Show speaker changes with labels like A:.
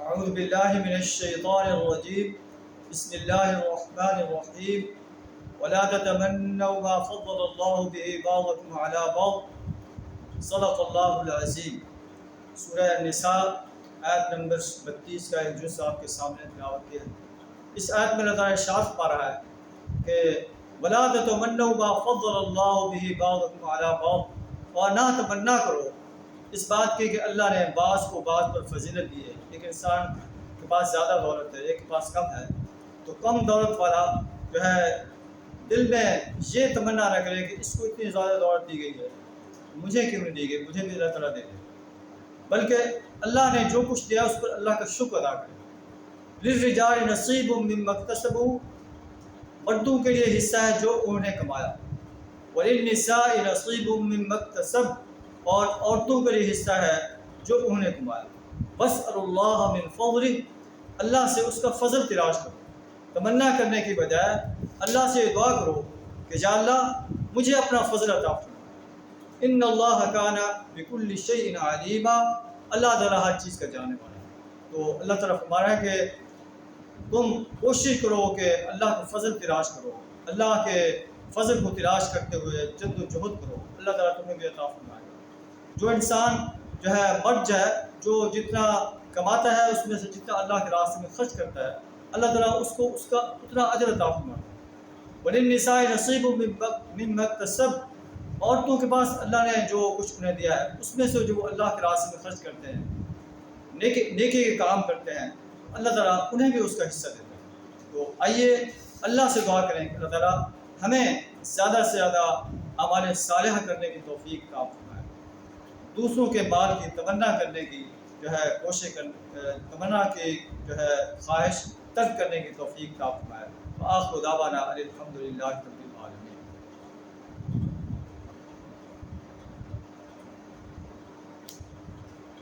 A: اعوذ باللہ من الشیطان الرجیم بسم اللہ الرحمن الرحیم ولا تتمنوا ما فضل اللہ به بعضکم علی بعض صدق اللہ العظیم۔ سورہ النساء آیت نمبر 32 کا ایک جز آپ کے سامنے تلاوت کیا ہے۔ اس آیت میں اللہ تعالیٰ ارشاد پا رہا ہے کہ ولا تتمنوا ما فضل اللہ به بعضکم علی بعض، اور نہ تمنا کرو اس بات کی کہ اللہ نے بعض کو بعض پر فضیلت دی ہے۔ ایک انسان کے پاس زیادہ دولت ہے، ایک کے پاس کم ہے، تو کم دولت والا جو ہے دل میں یہ تمنا نہ کرے کہ اس کو اتنی زیادہ دولت دی گئی ہے، مجھے کیوں نہیں دی گئی، مجھے بھی اللہ تعالیٰ دے دے، بلکہ اللہ نے جو کچھ دیا اس پر اللہ کا شکر ادا کرے۔ للرجال نصیب مما اکتسبوا، مردوں کے لیے حصہ ہے جو انہوں نے کمایا، وللنساء نصیب مما اکتسبن، اور عورتوں کے لیے حصہ ہے جو انہوں نے کمایا۔ واسألوا اللہ من فضلہ، اللہ سے اس کا فضل تلاش کرو، تمنا کرنے کی بجائے اللہ سے دعا کرو کہ یا اللہ مجھے اپنا فضل عطا فرما۔ ان اللہ کان بکل شیء علیما، اللہ تعالیٰ ہر چیز کا جاننے والا ہے۔ تو اللہ تعالیٰ فرما رہا ہے کہ تم کوشش کرو کہ اللہ کا فضل تلاش کرو، اللہ کے فضل کو تلاش کرتے ہوئے جد و جہد کرو، اللہ تعالیٰ تمہیں بھی عطا فرمائے گا۔ جو انسان جو ہے مرد جائے، جو جتنا کماتا ہے اس میں سے جتنا اللہ کے راستے میں خرچ کرتا ہے، اللہ تعالیٰ اس کو اس کا اتنا اجر عطا فرماتا ہے۔ وَلِلنِّسَاءِ نَصِيبٌ مِّمَّا اكْتَسَبْنَ، عورتوں کے پاس اللہ نے جو کچھ انہیں دیا ہے اس میں سے جو وہ اللہ کے راستے میں خرچ کرتے ہیں، نیکی کے کام کرتے ہیں، اللہ تعالیٰ انہیں بھی اس کا حصہ دیتا ہے۔ تو آئیے اللہ سے دعا کریں کہ اللہ تعالیٰ ہمیں زیادہ سے زیادہ اعمال صالحہ کرنے کی توفیق عطا فرمائے، دوسروں کے مال کی تمنا کرنے کی جو ہے کوشش تمنا کی جو ہے خواہش ترک کرنے کی توفیق عطا فرمائے۔ وآخر دعوانا الحمدللہ رب العالمین۔